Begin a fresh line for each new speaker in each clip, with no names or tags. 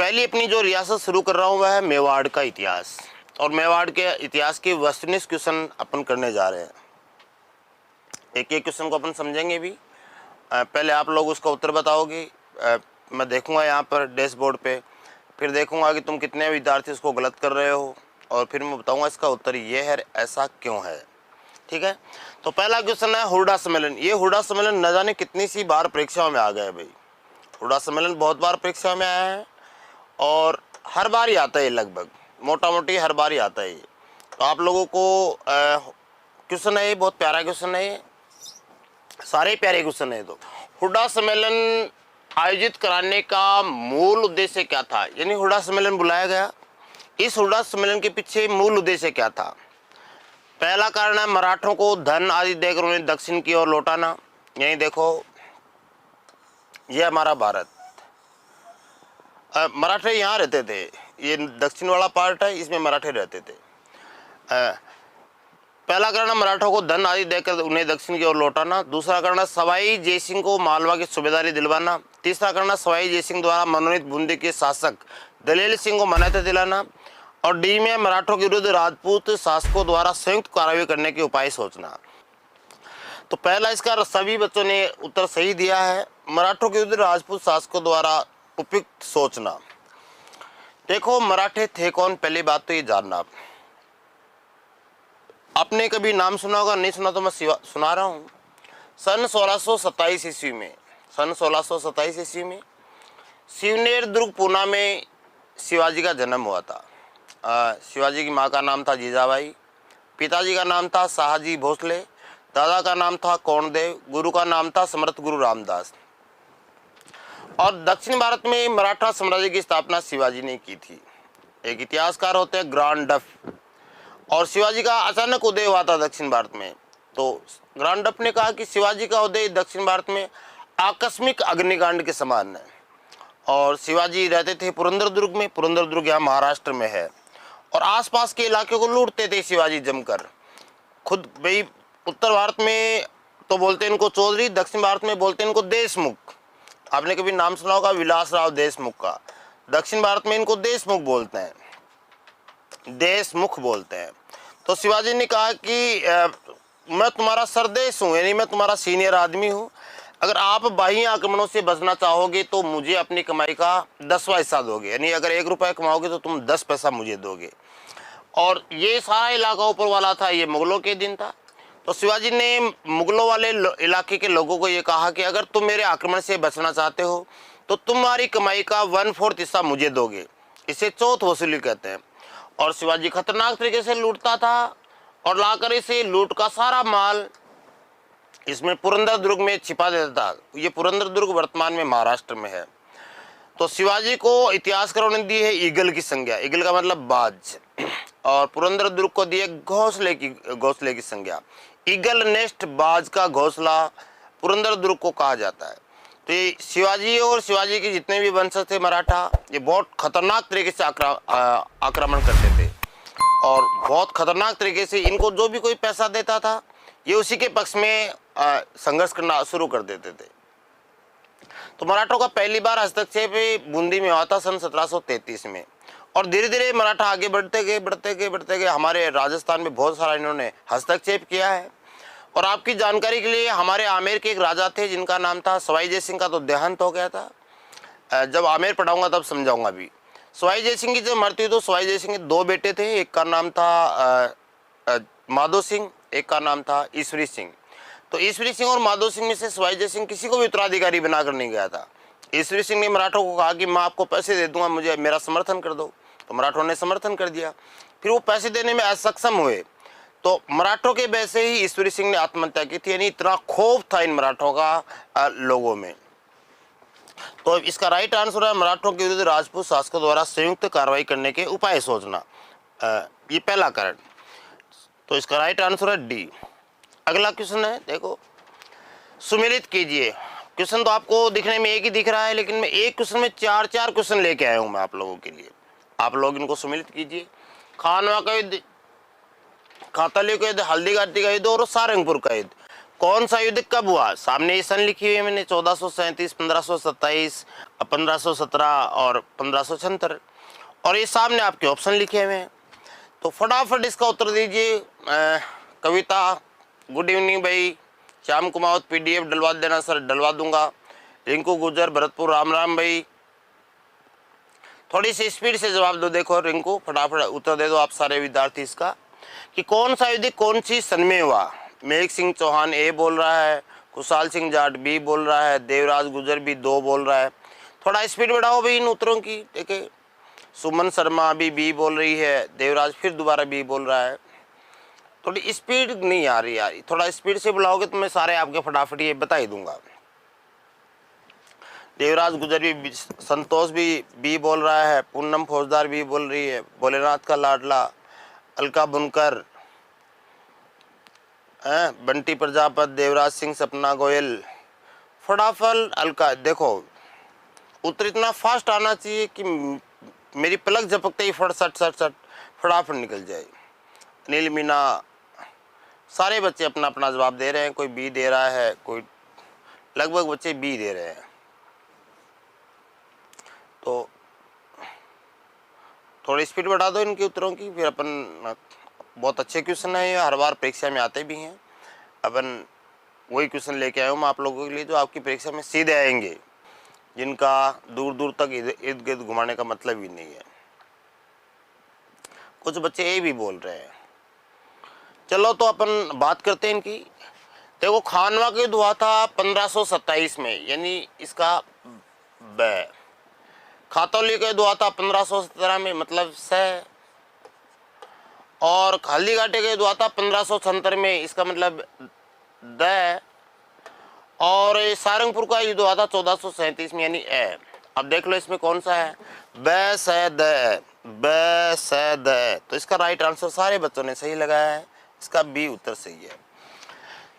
पहली अपनी जो रियासत शुरू कर रहा हूँ वह है मेवाड़ का इतिहास, और मेवाड़ के इतिहास के वस्तुनिष्ठ क्वेश्चन अपन करने जा रहे हैं। एक एक क्वेश्चन को अपन समझेंगे भी। पहले आप लोग उसका उत्तर बताओगे, मैं देखूंगा यहाँ पर डैशबोर्ड पे, फिर देखूंगा कि तुम कितने विद्यार्थी उसको गलत कर रहे हो, और फिर मैं बताऊंगा इसका उत्तर ये है, ऐसा क्यों है। ठीक है, तो पहला क्वेश्चन है हुड्डा सम्मेलन। ये हुड्डा सम्मेलन न जाने कितनी सी बार परीक्षाओं में आ गया है भाई। हुड्डा सम्मेलन बहुत बार परीक्षा में आया है और हर बार ही आता है, लगभग मोटा मोटी हर बार ही आता है। तो आप लोगों को क्वेश्चन है, ये बहुत प्यारा क्वेश्चन है, ये सारे प्यारे क्वेश्चन है। तो हुड्डा सम्मेलन आयोजित कराने का मूल उद्देश्य क्या था, यानी हुड्डा सम्मेलन बुलाया गया, इस हुड्डा सम्मेलन के पीछे मूल उद्देश्य क्या था। पहला कारण है मराठों को धन आदि देकर उन्हें दक्षिण की ओर लौटाना। यही देखो, यह हमारा भारत, मराठे यहाँ रहते थे, ये दक्षिण वाला पार्ट है, इसमें मराठे रहते थे। पहला कारण है मराठों को धन आदि देकर उन्हें दक्षिण की ओर लौटाना। दूसरा कारण है सवाई जयसिंह को मालवा की सूबेदारी दिलवाना। तीसरा कारण है सवाई जयसिंह द्वारा मनोनीत बूंदी के शासक दलेल सिंह को मान्यता दिलाना। और डी में मराठों के विरुद्ध राजपूत शासकों द्वारा संयुक्त कार्रवाई करने के उपाय सोचना। तो पहला इसका सभी बच्चों ने उत्तर सही दिया है, मराठों के विरुद्ध राजपूत शासकों द्वारा उपयुक्त सोचना। देखो मराठे थे कौन, पहली बात तो ये जानना। आपने कभी नाम सुना होगा, नहीं सुना तो मैं सुना रहा हूँ। सन 1627 ईस्वी में, सन 1627 ईस्वी में शिवनेर दुर्ग पूना में शिवाजी का जन्म हुआ था। शिवाजी की माँ का नाम था जीजाबाई, पिताजी का नाम था शाहजी भोसले, दादा का नाम था कौंडदेव, गुरु का नाम था समर्थ गुरु रामदास। और दक्षिण भारत में मराठा साम्राज्य की स्थापना शिवाजी ने की थी। एक इतिहासकार होते हैं ग्रांड डफ, और शिवाजी का अचानक उदय हुआ था दक्षिण भारत में। तो ग्रांड डफ ने कहा कि शिवाजी का उदय दक्षिण भारत में आकस्मिक अग्निकांड के समान है। और शिवाजी रहते थे पुरंदर दुर्ग में, पुरंदर दुर्ग यहाँ महाराष्ट्र में है, और आसपास के इलाके को लूटते थे शिवाजी जमकर। खुद भाई उत्तर भारत में तो बोलते हैं इनको चौधरी, दक्षिण भारत में बोलते हैं इनको देशमुख। आपने कभी नाम सुना होगा विलासराव देशमुख का, दक्षिण भारत में इनको देशमुख बोलते हैं, देशमुख बोलते हैं। तो शिवाजी ने कहा कि मैं तुम्हारा सरदेश हूँ, यानी मैं तुम्हारा सीनियर आदमी हूँ, अगर आप बाह्य आक्रमणों से बचना चाहोगे तो मुझे अपनी कमाई का 10वां हिस्सा दोगे, यानी अगर 1 रुपया कमाओगे तो तुम 10 पैसा मुझे दोगे। और ये सारा इलाका ऊपर वाला था, ये मुगलों के दिन था। तो शिवाजी ने मुगलों वाले इलाके के लोगों को ये कहा कि अगर तुम मेरे आक्रमण से बचना चाहते हो तो तुम्हारी कमाई का 1/4 हिस्सा मुझे दोगे, इसे चौथ वसूली कहते हैं। और शिवाजी खतरनाक तरीके से लूटता था, और लाकर इसे लूट का सारा माल इसमें पुरंदर दुर्ग में छिपा देता था। ये पुरंदर दुर्ग वर्तमान में महाराष्ट्र में है। तो शिवाजी को इतिहासकारों ने दी है ईगल की संज्ञा, ईगल का मतलब बाज, और पुरंदर दुर्ग को दी है घोंसले की संज्ञा। ईगल नेस्ट, बाज का घोंसला पुरंदर दुर्ग को कहा जाता है। तो ये शिवाजी और शिवाजी के जितने भी वंशज थे मराठा, ये बहुत खतरनाक तरीके से आक्रमण करते थे, और बहुत खतरनाक तरीके से इनको जो भी कोई पैसा देता था ये उसी के पक्ष में संघर्ष करना शुरू कर देते थे। तो मराठों का पहली बार हस्तक्षेप बूंदी में हुआ था सन 1733 में, और धीरे धीरे मराठा आगे बढ़ते गए। हमारे राजस्थान में बहुत सारा इन्होंने हस्तक्षेप किया है। और आपकी जानकारी के लिए, हमारे आमेर के एक राजा थे जिनका नाम था सवाई जयसिंह, का तो देहांत हो गया था। जब आमेर पढ़ाऊंगा तब समझाऊंगा भी। सवाई जयसिंह की जब मृत्यु, तो सवाई जयसिंह के 2 बेटे थे, एक का नाम था माधो सिंह, एक का नाम था ईश्वरी सिंह। तो ईश्वरी सिंह और माधो सिंह में से सवाई जयसिंह किसी को भी उत्तराधिकारी बनाकर नहीं गया था। ईश्वरी सिंह ने मराठों को कहा कि मैं आपको पैसे दे दूंगा, मुझे मेरा समर्थन कर दो। तो मराठों ने समर्थन कर दिया। फिर वो पैसे देने में असक्षम हुए, तो मराठों के वैसे ही ईश्वरी सिंह ने आत्महत्या की थी। यानी इतना खौफ था इन मराठों का लोगों में। तो इसका राइट आंसर है मराठों के विरुद्ध राजपूत शासकों द्वारा संयुक्त कार्रवाई करने के उपाय सोचना, ये पहला कारण। तो इसका राइट आंसर है डी। अगला क्वेश्चन है, देखो, सुमेलित कीजिए। क्वेश्चन तो आपको दिखने में एक ही दिख रहा है, लेकिन मैं एक क्वेश्चन में 4 क्वेश्चन लेके आया हूं मैं आप लोगों के लिए। आप लोग इनको सुमेलित कीजिए। खानवा का युद्ध, खातली का युद्ध, हल्दीघाटी का युद्ध और सारंगपुर का युद्ध। कौन सा युद्ध कब हुआ? सामने ये सन लिखी हुई है मैंने, 1437, 1527, 1517 और 1576, और ये सामने आपके ऑप्शन लिखे हुए हैं। तो फटाफट इसका उत्तर दीजिए। कविता, गुड इवनिंग भाई। श्याम कुमावत, PDF डलवा देना सर, डलवा दूंगा। रिंकू गुजर, भरतपुर, राम राम भाई। थोड़ी सी स्पीड से जवाब दो। देखो रिंकू, फटाफट उत्तर दे दो आप सारे विद्यार्थी इसका, कि कौन सा युद्ध कौन सी सन में हुआ? मेघ सिंह चौहान ए बोल रहा है, खुशहाल सिंह जाट बी बोल रहा है, देवराज गुजर भी 2 बोल रहा है। थोड़ा स्पीड बढ़ाओ भाई इन उत्तरों की। देखिए सुमन शर्मा अभी बी बोल रही है, देवराज फिर दोबारा बी बोल रहा है। थोड़ी स्पीड नहीं आ रही यार, थोड़ा स्पीड से बुलाओगे तो मैं सारे आपके फटाफट ये बता ही दूंगा। देवराज गुजर भी, संतोष भी बी बोल रहा है, पूनम फौजदार भी बोल रही है, भोलेनाथ का लाडला, अलका बुनकर, बंटी प्रजापत, देवराज सिंह, सपना गोयल, फटाफट अलका। देखो उत्तर इतना फास्ट आना चाहिए कि मेरी पलक झपकते ही फट सट सट सट फटाफट निकल जाए। अनिल मीना, सारे बच्चे अपना अपना जवाब दे रहे हैं। कोई बी दे रहा है, कोई लगभग बच्चे बी दे रहे हैं। तो थोड़ी स्पीड बढ़ा दो इनके उत्तरों की, फिर अपन, बहुत अच्छे क्वेश्चन है ये, हर बार परीक्षा में आते भी हैं। अपन वही क्वेश्चन लेके आया हूँ मैं आप लोगों के लिए जो आपकी परीक्षा में सीधे आएंगे, जिनका दूर दूर तक इर्द गिर्द घुमाने का मतलब ही नहीं है। कुछ बच्चे ये भी बोल रहे हैं। चलो तो अपन बात करते हैं इनकी। देखो खानवा का युद्ध हुआ था 1527 में, यानी इसका ब। खातौली का युद्ध हुआ था 1517 में, मतलब स। और हल्दीघाटी का युद्ध हुआ था 1576 में, इसका मतलब द। और सारंगपुर का युद्ध हुआ था 1437 में, यानी ए। अब देख लो इसमें कौन सा है, ब स द, ब स द। तो इसका राइट आंसर सारे बच्चों ने सही लगाया है, इसका बी उत्तर सही है।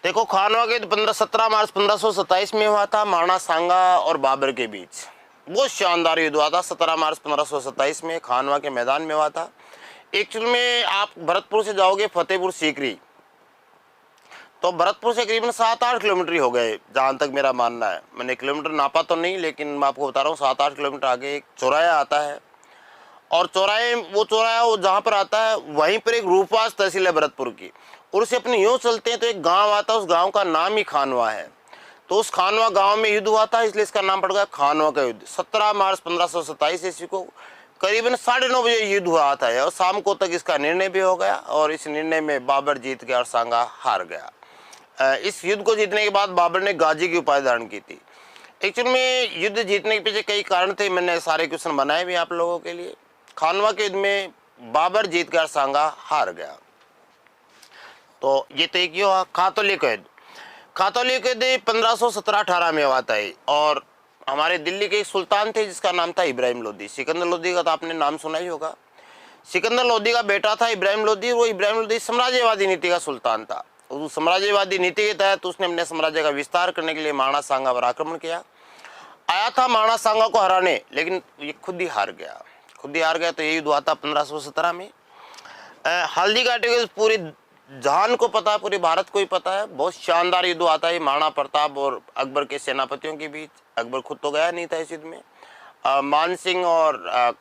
देखो खानवा के युद्ध 17 मार्च 1527 में हुआ था, महाराणा सांगा और बाबर के बीच। बहुत शानदार युद्ध हुआ था 17 मार्च 1527 में, खानवा के मैदान में हुआ था। एक्चुअल में आप भरतपुर से जाओगे फतेहपुर सीकरी, तो भरतपुर से करीबन 7-8 किलोमीटर ही हो गए, जहाँ तक मेरा मानना है। मैंने किलोमीटर नापा तो नहीं, लेकिन मैं आपको बता रहा हूँ 7-8 किलोमीटर आगे एक चौराया आता है, और चौराहे, वो चौराया वो जहाँ पर आता है वहीं पर एक रूपवास तहसील है भरतपुर की, और उसे अपने यूँ चलते हैं तो एक गाँव आता है, उस गाँव का नाम ही खानवा है। तो उस खानवा गाँव में युद्ध हुआ था, इसलिए इसका नाम पड़ गया खानवा का युद्ध। 17 मार्च 1527 ईस्वी को करीबन 9:30 बजे युद्ध हुआ था, और शाम को तक इसका निर्णय भी हो गया, और इस निर्णय में बाबर जीत गया और सांगा हार गया। इस युद्ध को जीतने के बाद बाबर ने गाजी की उपाधि धारण की थी। एक्चुअल में युद्ध जीतने के पीछे कई कारण थे, मैंने सारे क्वेश्चन बनाए भी आप लोगों के लिए। खानवा के युद्ध में बाबर जीत गया, सांगा हार गया। तो ये तो एक ही हुआ। खातौली का युद्ध, खातौली का युद्ध 1517-18 में हुआ था, और हमारे दिल्ली के एक सुल्तान थे जिसका नाम था इब्राहिम लोदी। सिकंदर लोदी का तो आपने नाम सुना ही होगा। सिकंदर लोदी का बेटा था इब्राहिम लोदी, वो इब्राहिम लोदी साम्राज्यवादी नीति का सुल्तान था। उस साम्राज्यवादी नीति के तहत उसने अपने साम्राज्य का विस्तार करने के लिए महाराणा सांगा पर आक्रमण किया। आया था महाराणा सांगा को हराने, लेकिन ये खुद ही हार गया, खुद ही हार गया। तो ये युद्ध हुआ था 1517 में। हल्दीघाटी के पूरी जहान को पता है, पूरे भारत को ही पता है, बहुत शानदार युद्ध हुआ था ये महाराणा प्रताप और अकबर के सेनापतियों के बीच। अकबर खुद तो गया नहीं था इस युद्ध में, मान सिंह और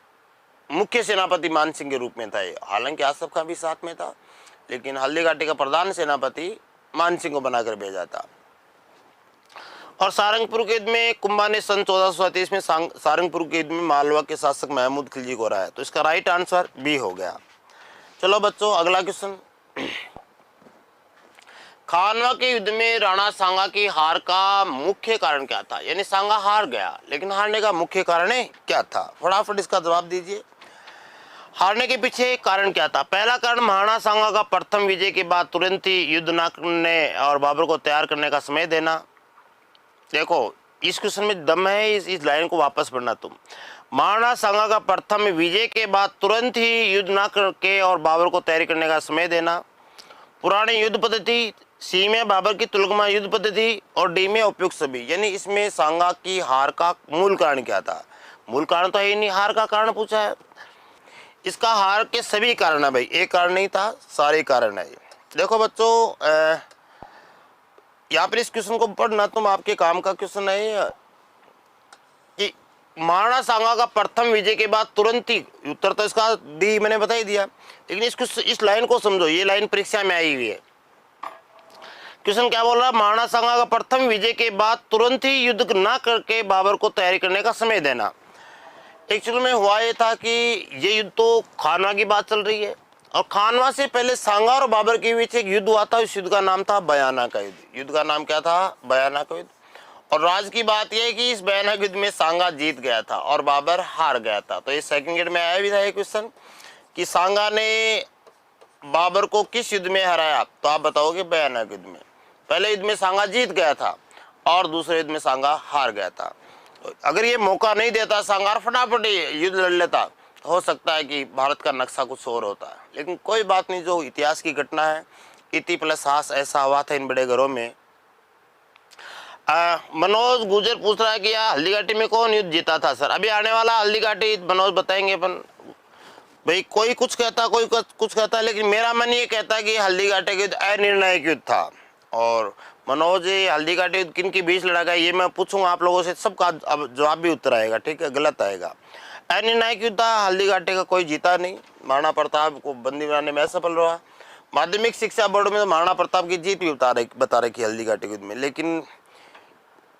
मुख्य सेनापति मान सिंह के रूप में था ये। हालांकि आसफ खां भी साथ में था, लेकिन हल्दीघाटी का प्रधान सेनापति मान सिंह को बनाकर भेजा था। और सारंगपुर के युद्ध में कुंभा ने सन 1437 में सारंगपुर के युद्ध में मालवा के शासक महमूद खिलजी को हराया। तो इसका राइट आंसर बी हो गया। चलो बच्चों अगला क्वेश्चन। खानवा के युद्ध में राणा सांगा की हार का मुख्य कारण क्या था? यानी सांगा हार गया, लेकिन हारने का मुख्य कारण क्या था? फटाफट इसका जवाब दीजिए। हारने के पीछे कारण क्या था? पहला कारण महाराणा सांगा का प्रथम विजय के बाद तुरंत ही युद्ध न करने और बाबर को तैयार करने का समय देना। देखो इस क्वेश्चन में दम है, इस लाइन को वापस पढ़ना तुम। महाराणा सांगा का प्रथम विजय के बाद तुरंत ही युद्ध न करके और बाबर को तैयारी करने का समय देना। पुरानी युद्ध पद्धति, सी में बाबर की तुलगमा युद्ध पद्धति, और डी में उपयुक्त सभी। यानी इसमें सांगा की हार का मूल कारण क्या था? मूल कारण तो है ही नहीं, हार का कारण पूछा है। इसका हार के सभी कारण है भाई, एक कारण नहीं था, सारे कारण है। देखो बच्चों यहाँ पर इस क्वेश्चन को पढ़ना तुम आपके काम का क्वेश्चन है कि महाराणा सांगा का प्रथम विजय के बाद तुरंत ही, उत्तर तो इसका डी मैंने बता ही दिया, लेकिन इस लाइन को समझो, ये लाइन परीक्षा में आई हुई है। क्वेश्चन क्या बोल रहा है, महाराणा सांगा का प्रथम विजय के बाद तुरंत ही युद्ध ना करके बाबर को तैयारी करने का समय देना। एक्चुअल में हुआ ये था कि ये युद्ध तो खानवा की बात चल रही है, और खानवा से पहले सांगा और बाबर के बीच एक युद्ध हुआ था। इस युद्ध का नाम था बयाना का युद्ध। युद्ध का नाम क्या था? बयाना का युद्ध। और राज की बात यह है कि इस बयाना युद्ध में सांगा जीत गया था और बाबर हार गया था। तो ये सेकंड ग्रेड में आया भी था ये क्वेश्चन कि सांगा ने बाबर को किस युद्ध में हराया, तो आप बताओगे बयाना युद्ध में। पहले युद्ध में सांगा जीत गया था और दूसरे युद्ध में सांगा हार गया था। तो अगर ये मौका नहीं देता सांगा फटाफट युद्ध लड़ लेता, हो सकता है कि भारत का नक्शा कुछ और होता है। लेकिन कोई बात नहीं, जो इतिहास की घटना है, इति प्लस हास ऐसा हुआ था इन बड़े घरों में। मनोज गुजर पूछ रहा है कि यार हल्दीघाटी में कौन युद्ध जीता था सर? अभी आने वाला हल्दीघाटी मनोज बताएंगे अपन। भाई कोई कुछ कहता, कोई कुछ कहता, लेकिन मेरा मन ये कहता है कि हल्दीघाटी का युद्ध अनिर्णायक युद्ध था। और मनोज हल्दीघाटी युद्ध किन के बीच लड़ा गया ये मैं पूछूंगा आप लोगों से, सबका अब जवाब भी उत्तर आएगा, ठीक है? गलत आएगा। अनिर्णायक युद्ध था, हल्दीघाटी का कोई जीता नहीं। महाराणा प्रताप को बंदी बनाने में असफल रहा। माध्यमिक शिक्षा बोर्ड में तो महाराणा प्रताप की जीत भी बता रखी हल्दीघाटी युद्ध में, लेकिन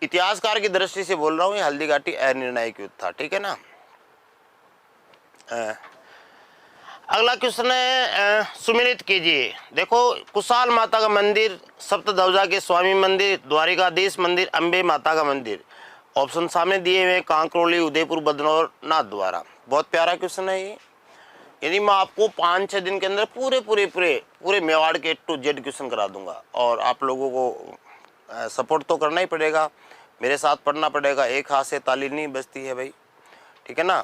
इतिहासकार की दृष्टि से बोल रहा हूँ, ये हल्दीघाटी अनिर्णायक युद्ध था, ठीक है ना? अगला क्वेश्चन है, सुमिलित कीजिए। देखो, कुशाल माता का मंदिर, सप्तध्वजा के स्वामी मंदिर, द्वारिकाधीश मंदिर, अंबे माता का मंदिर। ऑप्शन सामने दिए हुए, कांकरोली, उदयपुर, बदनौर, नाथद्वारा। बहुत प्यारा क्वेश्चन है ये। यदि मैं आपको 5-6 दिन के अंदर पूरे मेवाड़ के टू जेड क्वेश्चन करा दूंगा, और आप लोगों को सपोर्ट तो करना ही पड़ेगा, मेरे साथ पढ़ना पड़ेगा, एक हाथ से ताली नहीं बजती है भाई, ठीक है ना?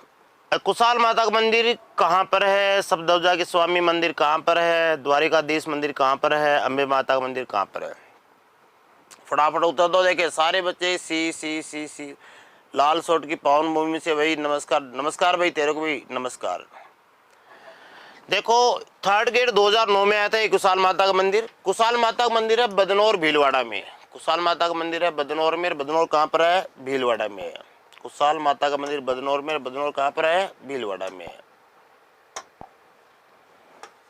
कुशाल माता का मंदिर कहाँ पर है? सप्तध्वजा के स्वामी मंदिर कहाँ पर है? द्वारिकाधीश मंदिर कहाँ पर है? अंबे माता का मंदिर कहाँ पर है? फटाफट उत्तर दो। देखे सारे बच्चे सी सी सी सी। लाल सोट की पावन भूमि से भाई नमस्कार, नमस्कार भाई, तेरे को भी नमस्कार। देखो, थर्ड ग्रेड 2009 में आया था ये कुशाल माता का मंदिर। कुशाल माता का मंदिर है बदनौर भीलवाड़ा में। कुशाल माता का मंदिर है बदनौर में। बदनौर कहाँ पर है? भीलवाड़ा में। कुशाल माता का मंदिर बदनौर में। बदनौर कहाँ पर है? भीलवाड़ा में।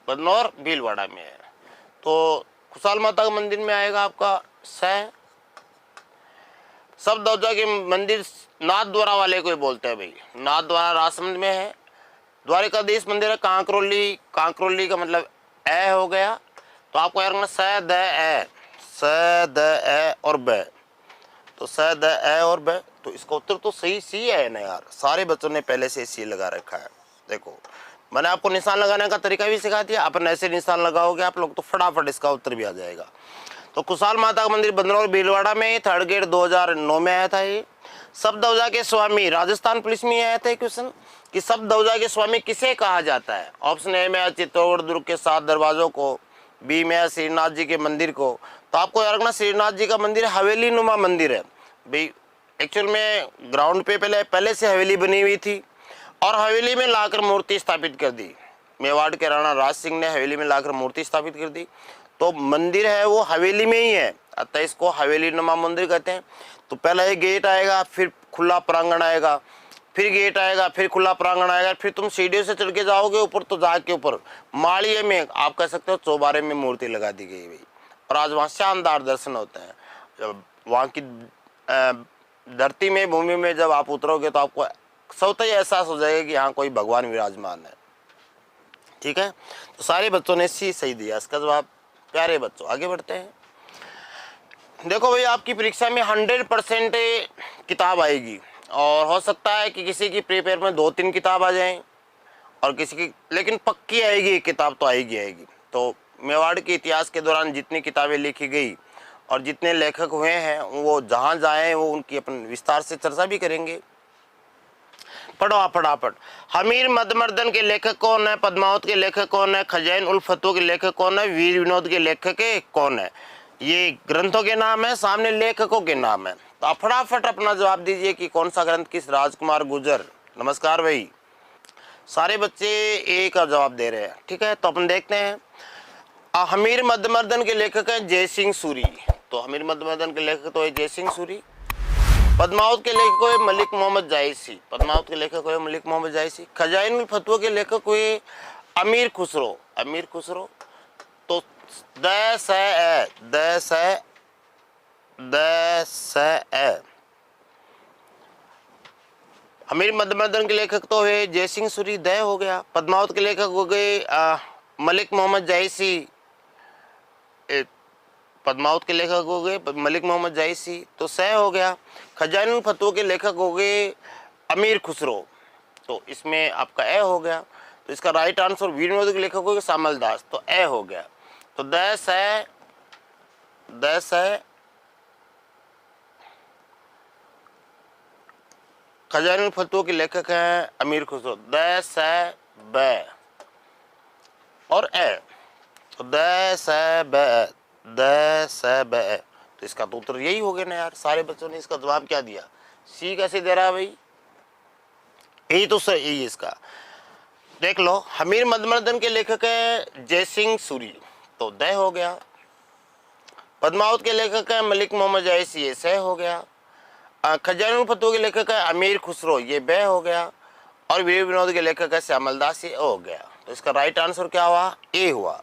बदनौर भीलवाड़ा में है। तो कुशाल माता का मंदिर में आएगा आपका सप्तध्वजा के मंदिर नाथद्वारा वाले को बोलते हैं भाई। नाथद्वारा राजसमंद में है। द्वारिकाधीश मंदिर है कांकरोली। कांकरोली का मतलब ए हो गया, तो आपको यार करना स द ए और ब। तो स द ए और ब, तो इसका उत्तर तो सही सी है ना यार। सारे बच्चों ने पहले से सी लगा रखा है। देखो, मैंने आपको निशान लगाने का तरीका भी सिखा दिया। अपन ऐसे निशान लगाओगे आप लोग तो फटाफट इसका उत्तर भी आ जाएगा। तो कुशाल माता का मंदिर बदनौर भीलवाड़ा में, थर्ड ग्रेड 2009 में आया था ये। सप्तध्वजा के स्वामी, राजस्थान पुलिस में आया था क्वेश्चन कि सप्तध्वजा के स्वामी किसे कहा जाता है? ऑप्शन ए में चित्तौड़गढ़ दुर्ग के 7 दरवाजों को, बी में श्रीनाथ जी के मंदिर को। तो आपको याद रखना श्रीनाथ जी का मंदिर हवेली नुमा मंदिर है भाई। एक्चुअल में ग्राउंड पे पहले से हवेली बनी हुई थी, और हवेली में लाकर मूर्ति स्थापित कर दी। मेवाड़ के राणा राज सिंह ने हवेली में लाकर मूर्ति स्थापित कर दी। तो मंदिर है वो हवेली में ही है, अतः इसको हवेली नुमा मंदिर कहते हैं। तो पहला एक गेट आएगा, फिर खुला प्रांगण आएगा, फिर गेट आएगा, फिर खुला प्रांगण आएगा, फिर तुम सीढ़ियों से चढ़ के जाओगे ऊपर, तो जाके ऊपर माड़िए में आप कह सकते हो चौबारे में मूर्ति लगा दी गई भाई। और आज वहाँ शानदार दर्शन होते हैं। जब वहाँ की धरती में, भूमि में जब आप उतरोगे तो आपको स्वतः ही एहसास हो जाएगा कि यहाँ कोई भगवान विराजमान है, ठीक है? तो सारे बच्चों ने सी सही दिया इसका जवाब। प्यारे बच्चों, आगे बढ़ते हैं। देखो भाई, आपकी परीक्षा में 100% किताब आएगी, और हो सकता है कि किसी की प्रीपेयर में 2-3 किताब आ जाएं, और किसी की, लेकिन पक्की आएगी किताब तो आएगी। तो मेवाड़ के इतिहास के दौरान जितनी किताबें लिखी गई और जितने लेखक हुए हैं, वो जहाँ जाएं वो उनकी अपन विस्तार से चर्चा भी करेंगे। पढ़ो आप फटाफट। हमीर मदमर्दन के लेखक कौन है? पद्मावत के लेखक कौन है? खजैन उल फतवा के लेखक कौन है? वीर विनोद के लेखक कौन है? ये ग्रंथों के नाम है, सामने लेखकों के नाम है। तो आप फटाफट अपना जवाब दीजिए कि कौन सा ग्रंथ किस। राजकुमार गुर्जर, नमस्कार भाई। सारे बच्चे ए का जवाब दे रहे हैं, ठीक है? तो अपन देखते हैं। हमीर मदमर्दन के लेखक हैं जय सिंह सूरी। तो अमीर मधुमदन के लेखक तो है जय सिंह सूरी। पद्मावत के लेखक हुए मलिक मोहम्मद जायसी, पद्मावत के लेखक हुए मलिक मोहम्मद जायसी। खजाइनुल फतवा के लेखक हुए अमीर खुसरो, अमीर खुसरो। तो द स ए, द स ए। अमीर मधुमदन के लेखक तो है जय सिंह सूरी, द हो गया। पद्मावत के लेखक हो गए मलिक मोहम्मद जायसी, पद्मावत के लेखक हो गए मलिक मोहम्मद जायसी, तो स हो गया। खजाइनुल फतवा के लेखक हो गए अमीर खुसरो, तो इसमें आपका ए हो गया। तो इसका राइट आंसर वीर विनोद के लेखक हो गए शामल दास, तो ए हो गया। तो द स खजाइनुल फतवा के लेखक हैं अमीर खुसरो, द स ब और ए, तो द स ब, द स ब। तो इसका तो उत्तर यही हो गया ना यार, सारे बच्चों ने इसका जवाब क्या दिया, सी कैसे दे रहा है भाई, यही तो सही, यही इसका देख लो। अमीर मधुमदन के लेखक है जय सिंह सूरी, तो द हो गया। पद्मावत के लेखक है मलिक मोहम्मद जायसी, ये स हो गया। खजाइनुल फतवा के लेखक है अमीर खुसरो, ये ब हो गया। और वीर विनोद के लेखक है श्यामल दास, ये हो गया। तो इसका राइट आंसर क्या हुआ, ए हुआ।